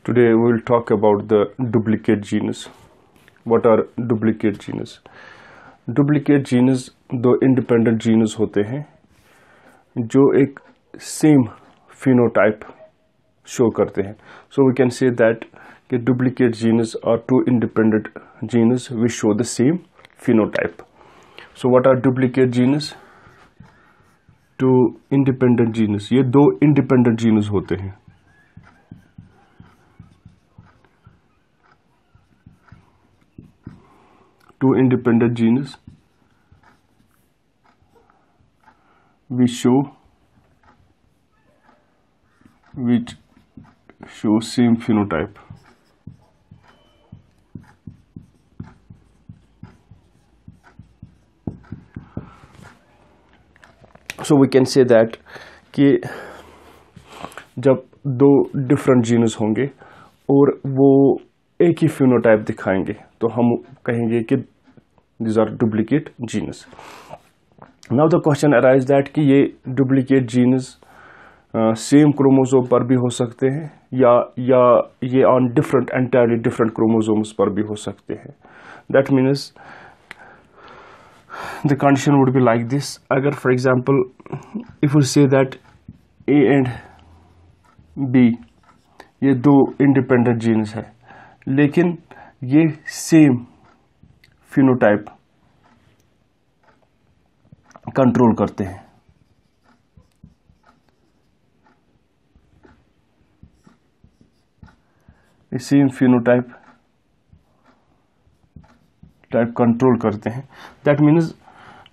Today we will talk about the duplicate genes. What are duplicate genes? Duplicate genes दो independent genes होते हैं जो एक same phenotype show करते हैं. So we can say that कि duplicate genes are two independent genes which show the same phenotype. So what are duplicate genes? Two independent genes. ये दो independent genes होते हैं. Two independent genes which show same phenotype. So we can say that कि जब दो different genes होंगे और वो एक ही phenotype दिखाएंगे तो हम कहेंगे कि these are duplicate genes. Now the question arises that कि ये duplicate genes same chromosome पर भी हो सकते हैं या ये on entirely different chromosomes पर भी हो सकते हैं. That means the condition would be like this. अगर for example if we say that A and B ये दो independent genes है लेकिन ये सेम फिनोटाइप कंट्रोल करते हैं. सेम फिनोटाइप कंट्रोल करते हैं. That means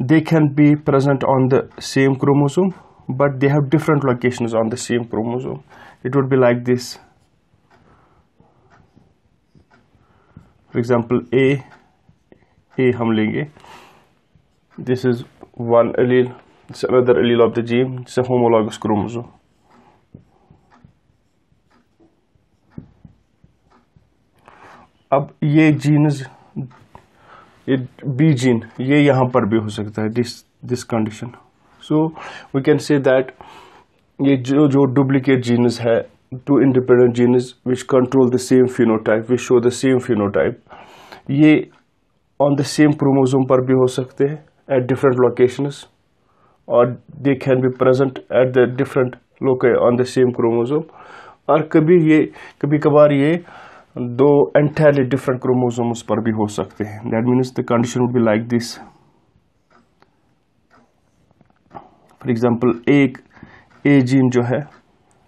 they can be present on the same chromosome but they have different locations on the same chromosome. It would be like this. For example, A हम लेंगे. This is one allele. It's another allele of the gene. It's a homologous chromosome. अब ये jeans, ये B gene, ये यहाँ पर भी हो सकता है. This condition. So we can say that ये जो duplicate genes है, two independent genes which control the same phenotype, which show the same phenotype, ये on the same chromosome पर भी हो सकते हैं at different locations or they can be present at the different loci on the same chromosome. और कभी कभार ये दो entirely different chromosomes पर भी हो सकते हैं. That means the condition would be like this. For example, एक A जीन जो है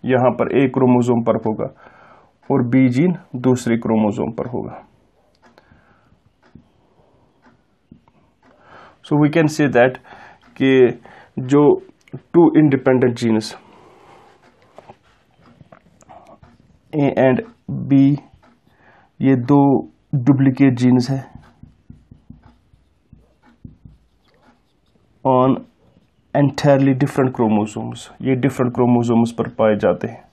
यहाँ पर A क्रोमोसोम पर होगा और B जीन दूसरी क्रोमोसोम पर होगा. So we can say that कि जो two independent genes A and B ये दो duplicate genes है on entirely different chromosomes. ये different chromosomes पर पाए जाते हैं.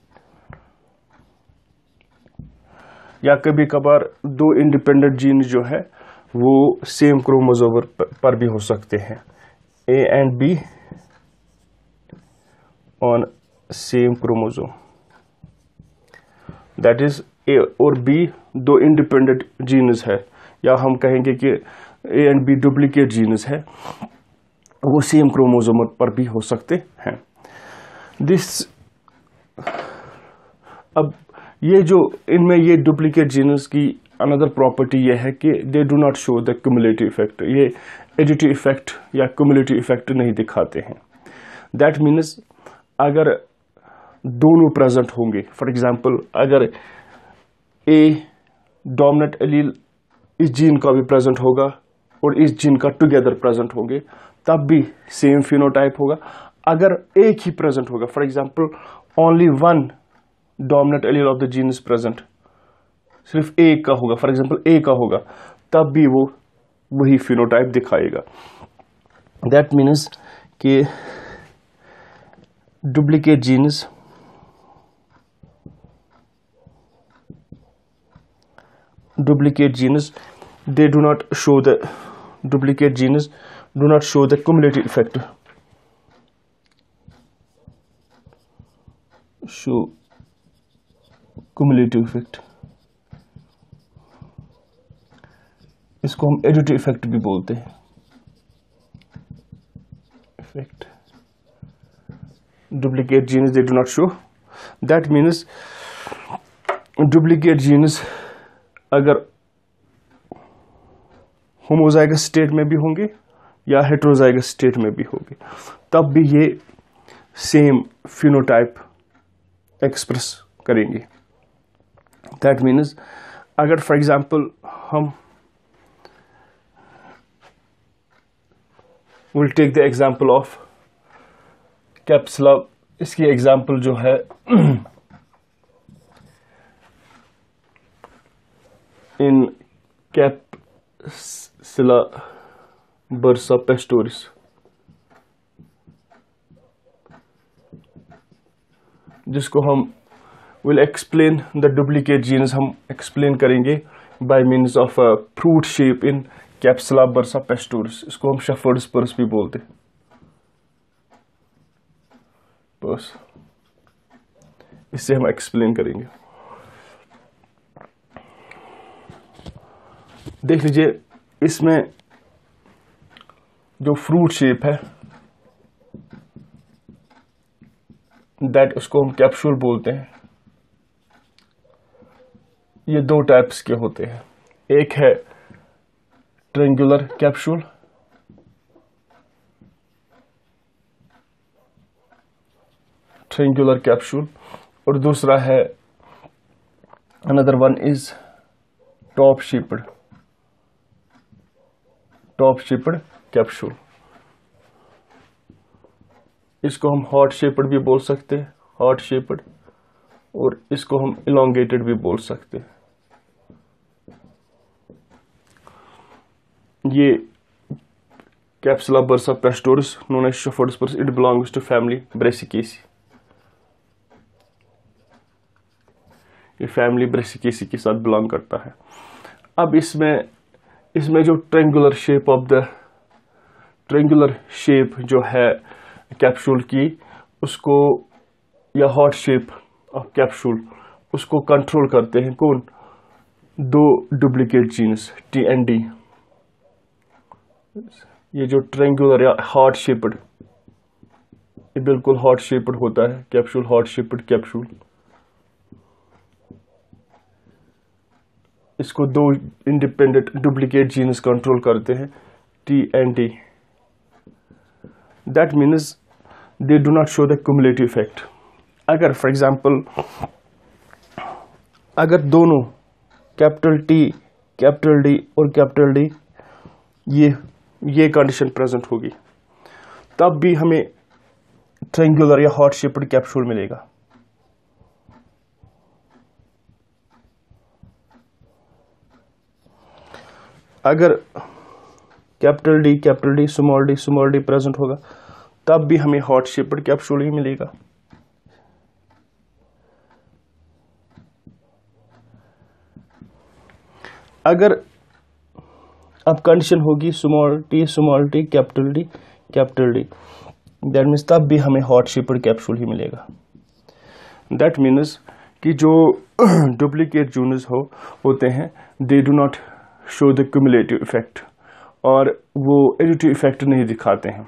या कभी कभार दो independent genes जो है वो same chromosome पर भी हो सकते हैं. A and B on same chromosome. That is A और B दो independent genes है या हम कहेंगे कि A and B duplicate genes है, वो सेम क्रोमोसोम पर भी हो सकते हैं. अब ये जो इनमें ये डुप्लीकेट जीन्स की अनदर प्रॉपर्टी ये है कि दे do not show the cumulative effect. ये एडिटिव इफेक्ट या क्यूमुलेटिव इफेक्ट नहीं दिखाते हैं. दैट मीन्स अगर दोनों प्रेजेंट होंगे, फॉर एग्जांपल अगर ए डोमिनेंट एलील इस जीन का भी प्रेजेंट होगा और इस जीन का टुगेदर प्रेजेंट होंगे तब भी सेम फिनोटाइप होगा. अगर एक ही प्रेजेंट होगा, for example only one dominant allele of the gene is present, सिर्फ एक का होगा, फॉर एग्जांपल ए का होगा, तब भी वो वही फिनोटाइप दिखाएगा. दैट मीन्स कि duplicate genes they do not show the duplicate genes do not show the cumulative effect. Show cumulative effect, इसको हम एडिटिव इफेक्ट भी बोलते हैं। Effect duplicate genes they do not show, that means duplicate genes अगर homozygous state में भी होंगे या हेटेरोजाइगस स्टेट में भी होंगे, तब भी ये सेम फिनोटाइप एक्सप्रेस करेंगे। दैट मीन्स अगर फॉर एग्जांपल हम will take the example of capsella, इसकी एग्जांपल जो है इन कैप्सुला बर्सा पेस्टोरिस, जिसको हम will explain the duplicate genes, हम एक्सप्लेन करेंगे by means of a fruit shape in capsella bursa pastoris. इसको हम शेफर्ड्स पर्स भी बोलते हैं। बस इससे हम एक्सप्लेन करेंगे। देख लीजिए, इसमें जो फ्रूट शेप है दैट उसको हम कैप्सूल बोलते हैं। ये दो टाइप्स के होते हैं, एक है ट्रायंगुलर कैप्सूल, ट्रायंगुलर कैप्सूल, और दूसरा है another one is top shaped capsule. इसको हम हॉट शेप्ड भी बोल सकते हैं, हॉट शेप्ड, और इसको हम इलोंगेटेड भी बोल सकते हैं। ये capsella bursa pastoris known as shepherd's purse, it belongs to family brassicaceae. ये फैमिली ब्रेसिकेसी के साथ बिलोंग करता है। अब इसमें जो ट्रायंगुलर शेप जो है कैप्सूल की, उसको या हॉट शेप ऑफ कैप्सूल, उसको कंट्रोल करते हैं कौन? दो डुप्लीकेट जीन्स TND। ये जो ट्रायंगुलर या हॉट शेप्ड, ये बिल्कुल हॉट शेप्ड होता है कैप्सूल, हॉट शेप्ड कैप्सूल। इसको दो इंडिपेंडेंट डुप्लीकेट जीन्स कंट्रोल करते हैं TND। That means they do not show the cumulative effect. अगर फॉर एग्जांपल अगर दोनों कैपिटल T, कैपिटल D और कैपिटल D ये कंडीशन प्रेजेंट होगी, तब भी हमें ट्रायंगुलर या हॉट शेप्ड कैप्सूल मिलेगा। अगर capital D, small d present होगा, तब भी हमें हॉट शेप्ड कैप्सूल ही मिलेगा। अगर अब कंडीशन होगी small t, capital D, that means तब भी हमें हॉट शेप्ड कैप्सूल ही मिलेगा। दैट मीन्स कि जो डुप्लीकेट जीन्स होते हैं, दे do not show the cumulative effect, और वो एडिटिव इफेक्ट नहीं दिखाते हैं।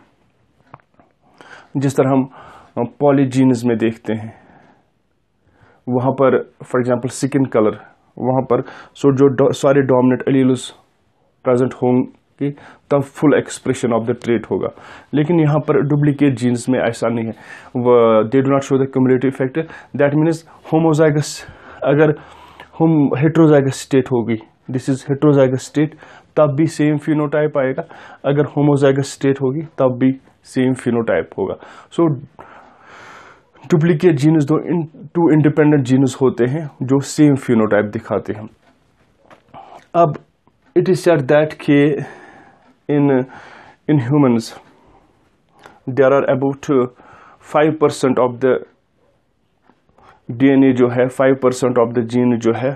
जिस तरह हम पॉलीजीन्स में देखते हैं, वहाँ पर फॉर एग्जांपल स्किन कलर, वहाँ पर जो सारे डोमिनेंट एलील्स प्रेजेंट होंगे, तब full expression of the trait होगा। लेकिन यहाँ पर डुप्लीकेट जीन्स में ऐसा नहीं है, दे do not show the cumulative effect. That means homozygous, अगर हम हेटेरोजाइगस स्टेट होगी, दिस इज हेटेरोजाइगस स्टेट, तब भी सेम फिनोटाइप आएगा। अगर होमोजाइगस स्टेट होगी, तब भी सेम फिनोटाइप होगा। So duplicate genes two independent genes होते हैं जो सेम फिनोटाइप दिखाते हैं। अब इट इज सेड दैट के in humans there are about 5% of the DNA जो है, 5% ऑफ द जीन जो है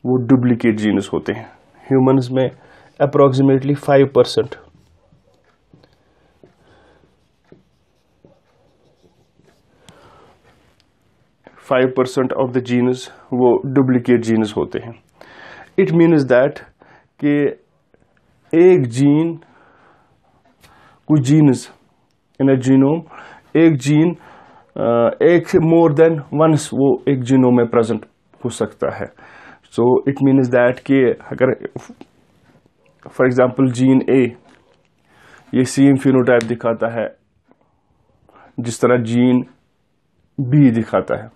वो डुप्लीकेट जीन्स होते हैं। ह्यूमंस में अप्रोक्सीमेटली 5%। 5% ऑफ द जीन्स वो डुप्लीकेट जीन्स होते हैं। इट मीन्स दैट कि एक जीन, कुछ जीन्स इन अ जीनोम, एक जीन एक से मोर देन वंस वो एक जीनोम में प्रेजेंट हो सकता है। सो इट मीन्स दैट कि अगर फॉर एग्जांपल जीन ए ये सेम फिनोटाइप दिखाता है जिस तरह जीन बी दिखाता है,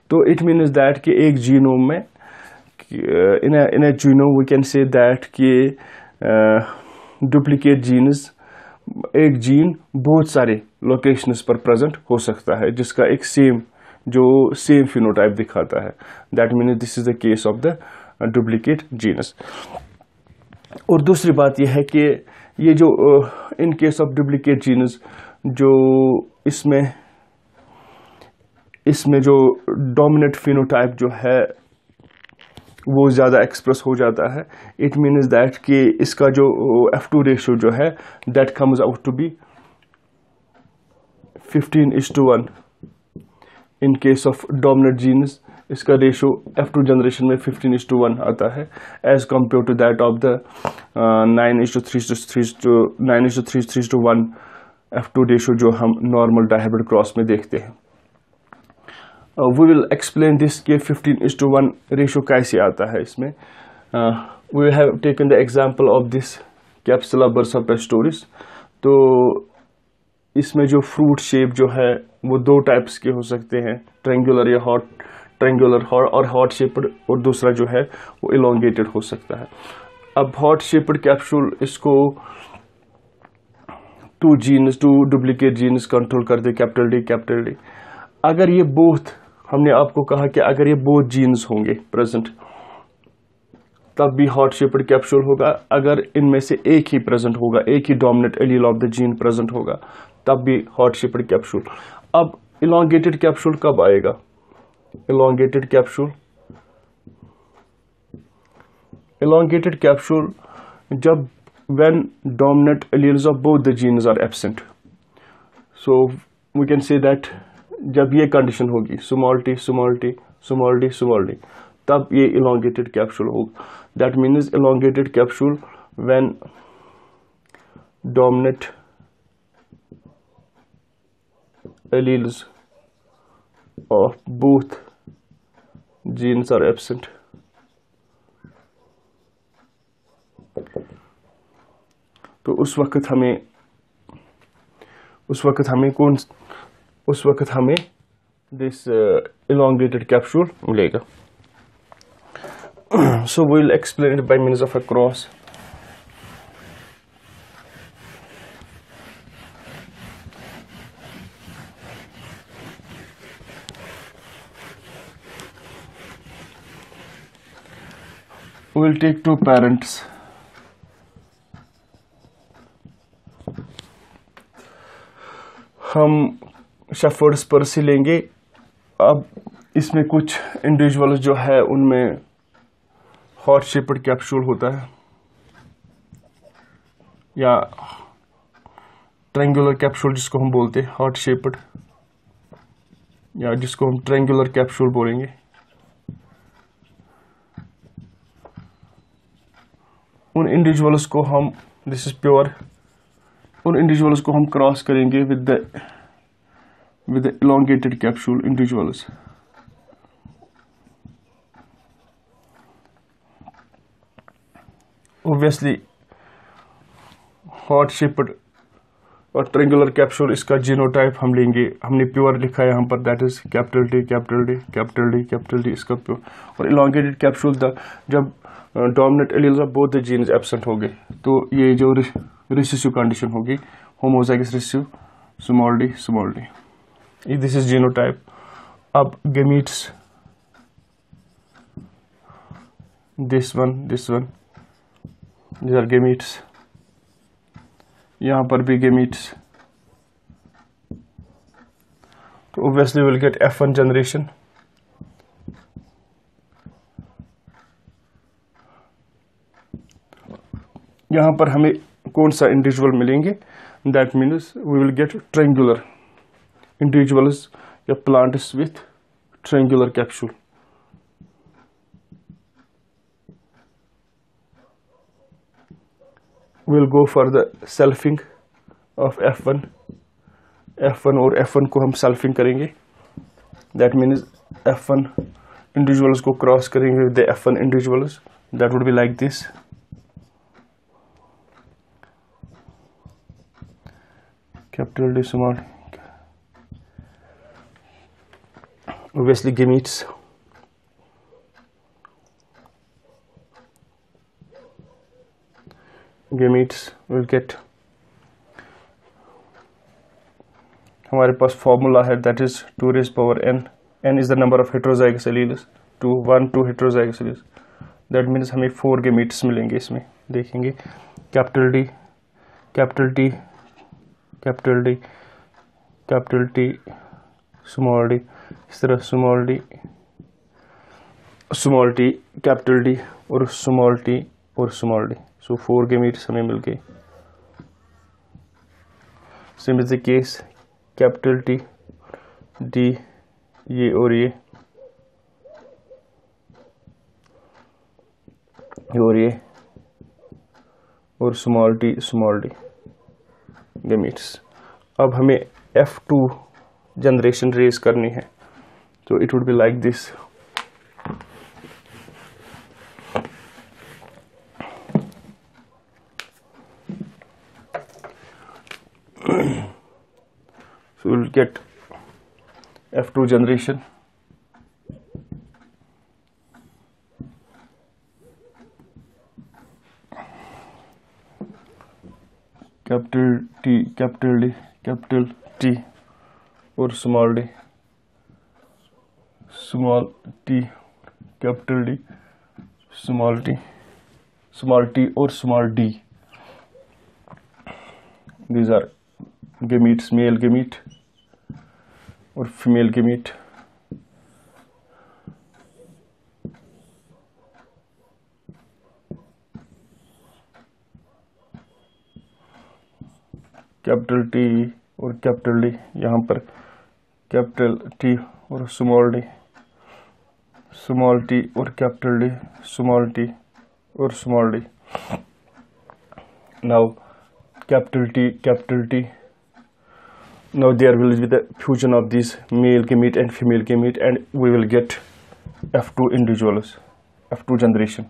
तो इट मीन्स दैट कि एक जीनोम में in a genome we can say that कि डुप्लीकेट जीन्स, एक जीन बहुत सारे लोकेशंस पर प्रेजेंट हो सकता है जिसका एक सेम फिनोटाइप दिखाता है। That means this is the case of the duplicate genes. और दूसरी बात यह है कि ये जो in case of duplicate genes जो इसमें जो डोमिनेंट फिनोटाइप जो है वो ज़्यादा एक्सप्रेस हो जाता है। इट मीन्स दैट कि इसका जो F2 रेशियो जो है that comes out to be 15:1। In case of dominant genes इसका रेशियो F2 जनरेशन में 15:1 आता है as compare to that of the 9:3:1 F2 ratio जो हम नॉर्मल डायहाइब्रिड क्रॉस में देखते हैं। वी विल एक्सप्लेन दिस कि 15:1 रेशियो कैसे आता है इसमें। We have taken the example of this capsella bursa pastoris. तो इसमें जो फ्रूट शेप जो है वो दो टाइप्स के हो सकते हैं, ट्रायंगुलर या ट्रायंगुलर और हॉट शेप्ड, और दूसरा जो है वो इलोंगेटेड हो सकता है। अब हॉट शेप्ड कैप्सूल इसको टू डुप्लीकेट जीन्स कंट्रोल कर दे, कैपिटल डी। अगर ये बोथ, हमने आपको कहा कि अगर ये बोथ जीन्स होंगे प्रेजेंट तब भी हॉट शेप्ड कैप्सूल होगा। अगर इनमें से एक ही प्रेजेंट होगा, एक ही dominant allele of the gene present होगा तब भी हॉट शेप्ड कैप्सूल। अब इलोंगेटेड कैप्सूल कब आएगा? इलोंगेटेड कैप्सूल जब when dominant alleles of both the genes are absent. So we can say that जब ये कंडीशन होगी small t, तब ये elongated capsule होगा। That means elongated capsule when dominant alleles of both genes are absent. तो उस वक्त हमें दिस elongated capsule मिलेगा। So we'll explain it by means of a cross. We'll take two parents. हम shepherd स्पर्सी लेंगे। अब इसमें कुछ इंडिविजुअल्स जो है उनमें हॉट शेप्ड कैप्सूल होता है या ट्रायंगुलर कैप्सूल जिसको हम बोलते हैं हॉट शेप्ड, या जिसको हम ट्रायंगुलर कैप्सूल बोलेंगे। उन इंडिविजुअल्स को हम, दिस इज प्योर, उन इंडिविजुअल्स को हम क्रॉस करेंगे with the elongated capsule individuals। Obviously heart shaped और ट्रायंगुलर कैप्सूल इसका जीनोटाइप हम लेंगे, हमने प्योर लिखा है यहाँ पर, दैट इज कैपिटल डी इसका प्योर। और elongated कैप्सूल जब dominant alleles of both the genes absent हो गए तो ये जो रिसेसिव कंडीशन होगी, homozygous recessive small D, this is genotype. अब gametes, this one this are gametes, यहाँ पर भी गेमीट्स। तो obviously will get F1 generation. यहाँ पर हमें कौन सा इंडिविजुअल मिलेंगे? That means we will get triangular individuals या plants with triangular capsule. We'll go for the selfing of F1 और F1 को हम selfing करेंगे. That means F1 individuals को cross करेंगे with the F1 individuals. That would be like this. Capital D, small. Obviously gametes. Gametes will get. हमारे पास formula है, that is 2 raised power n. n is the number of heterozygous alleles. 2 heterozygous alleles. That means हमें 4 gametes मिलेंगे इसमें. देखेंगे capital D, capital T, capital D, capital T, small D, इस तरह small D, capital D और small T और small D. सो 4 gametes हमें मिल गए. Same is the case capital T, D, ये और ये और स्मॉल डी gametes. अब हमें F2 जनरेशन रेज करनी है, तो it would be like this. So we'll get F2 generation. Capital T, capital D, capital T और small d, small t, capital D, small t और small d. These are gametes, male gamete और female gamete. Capital T और capital D, यहाँ पर capital T और small T और capital D, small T और small D. Now capital T. Now there will be the fusion of these male gamete and female gamete, and we will get F2 individuals, F2 generation.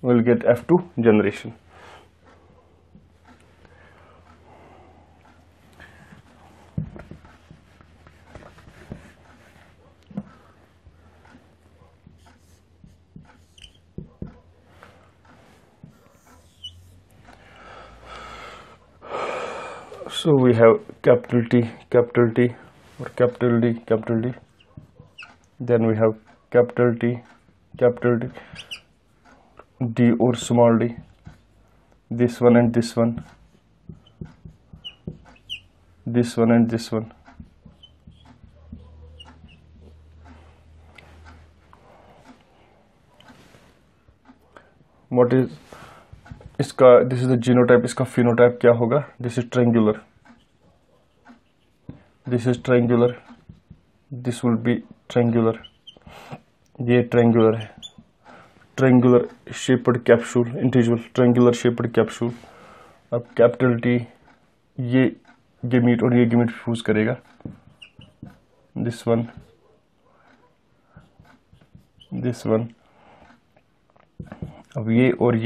We'll get F2 generation. So we have capital T or capital D. Then we have capital T, D or small d. This one and this one. This one and this one. What is इसका, this is the genotype, इसका phenotype क्या होगा? This is triangular. This is triangular. This will be triangular. ये triangular है. Triangular shaped capsule, individual triangular shaped capsule. अब capital T ये gamete और ये गेमीट फ्यूज करेगा. This one. अब ये और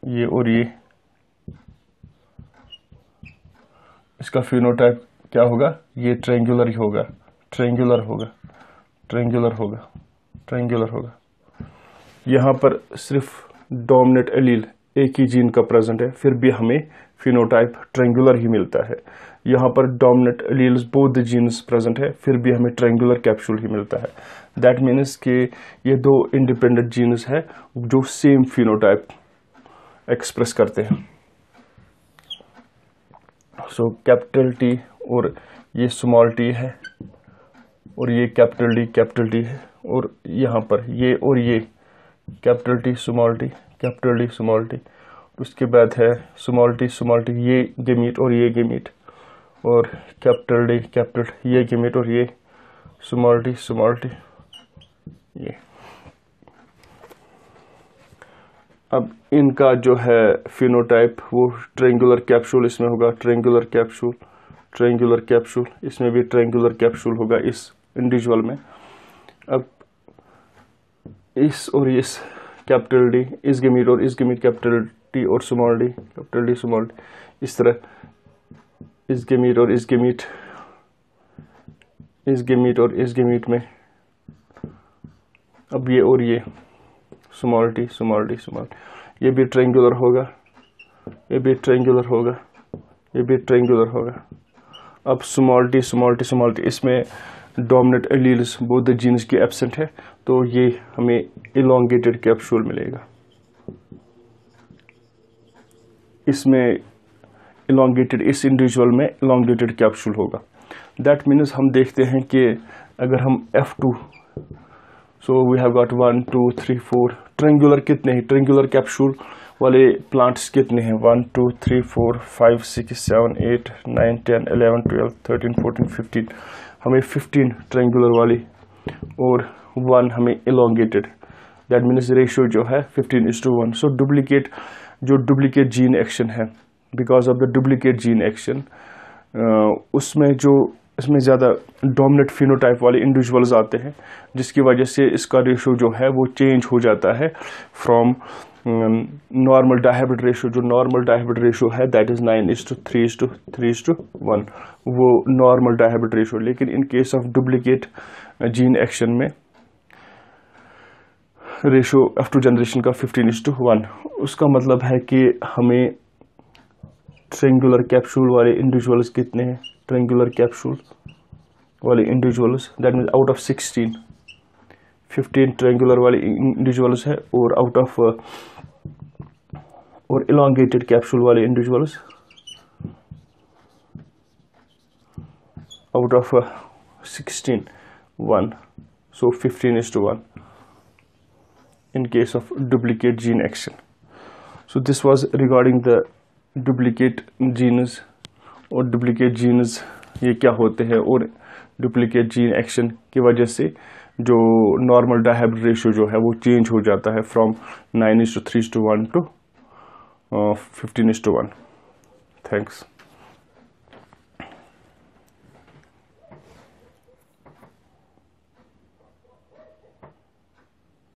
ये और ये, इसका फिनोटाइप क्या होगा? ये ट्रायंगुलर ही होगा, ट्रायंगुलर होगा. यहाँ पर सिर्फ डोमिनेंट एलील एक ही जीन का प्रेजेंट है, फिर भी हमें फिनोटाइप ट्रायंगुलर ही मिलता है. यहाँ पर dominant alleles both the genes present है, फिर भी हमें ट्रायंगुलर कैप्सूल ही मिलता है. दैट मीन्स कि ये दो इंडिपेंडेंट जीन्स है जो सेम फिनोटाइप एक्सप्रेस करते हैं. सो कैपिटल टी और ये स्मॉल टी है और ये कैपिटल डी है, और यहाँ पर ये और ये कैपिटल टी स्मॉल टी उसके बाद है स्मॉल टी ये गेमीट और ये गेमीट, और कैपिटल डी ये गेमीट और ये स्मॉल टी ये। अब इनका जो है फिनोटाइप वो ट्रायंगुलर कैप्सूल इसमें होगा, ट्रायंगुलर कैप्सूल इसमें भी ट्रायंगुलर कैप्सूल होगा इस इंडिविजुअल में। अब इस और इस कैपिटल डी इस गेमीट और इस गेमीट कैपिटल टी और small D capital D small D, इस तरह इस गेमीट और इस गेमीट और इस गेमीट में। अब ये और ये स्मॉल टी ये भी ट्रायंगुलर होगा, ये भी ट्रायंगुलर होगा, ये भी ट्रायंगुलर होगा। अब स्मॉल टी इसमें dominant alleles both the genes की एब्सेंट है, तो ये हमें इलोंगेटेड कैप्सूल मिलेगा। इसमें इलोंगेटेड, इस इंडिविजुअल में इलोंगेटेड कैप्सूल होगा। दैट मीन्स हम देखते हैं कि अगर हम F2 so we have got 1 2 3 4 triangular कितने हैं, ट्रायंगुलर कैप्सूल वाले प्लांट्स कितने हैं 1 2 3 4 5 6 7 8 9 10 11 12 13 14 15, हमें 15 ट्रायंगुलर वाली और 1 हमें इलोंगेटेड। दैट मीन्स रेशियो जो है 15:1। सो डुप्लीकेट जीन एक्शन है, because of the duplicate gene action इसमें ज़्यादा डोमिनेंट फिनोटाइप वाले इंडिविजुअल्स आते हैं, जिसकी वजह से इसका रेशो जो है वो चेंज हो जाता है फ्रॉम नॉर्मल डायहाइब्रिड रेशो। जो नॉर्मल डायहाइब्रिड रेशो है दैट इज़ 9:3:1 वो नॉर्मल डायहाइब्रिड रेशो। लेकिन इन case of duplicate gene action में रेशो F2 जनरेशन का 15:1। उसका मतलब है कि हमें ट्रायंगुलर कैप्सूल वाले इंडिविजुअल्स कितने हैं, ट्रायंगुलर कैप्सूल वाले individuals, that means out of 16 15 triangular वाले इंडिविजुअल्स है, और आउट ऑफ और इलोंगेटेड कैप्सूल वाले individuals out of 16 1, so 15:1 in case of duplicate gene action. So this was regarding the duplicate genes और duplicate jeans ये क्या होते हैं, और डुप्लीकेट जीन एक्शन की वजह से जो नॉर्मल डायहाइब्रिड रेशियो जो है वो चेंज हो जाता है फ्रॉम 9:3:1 to 15:1। थैंक्स।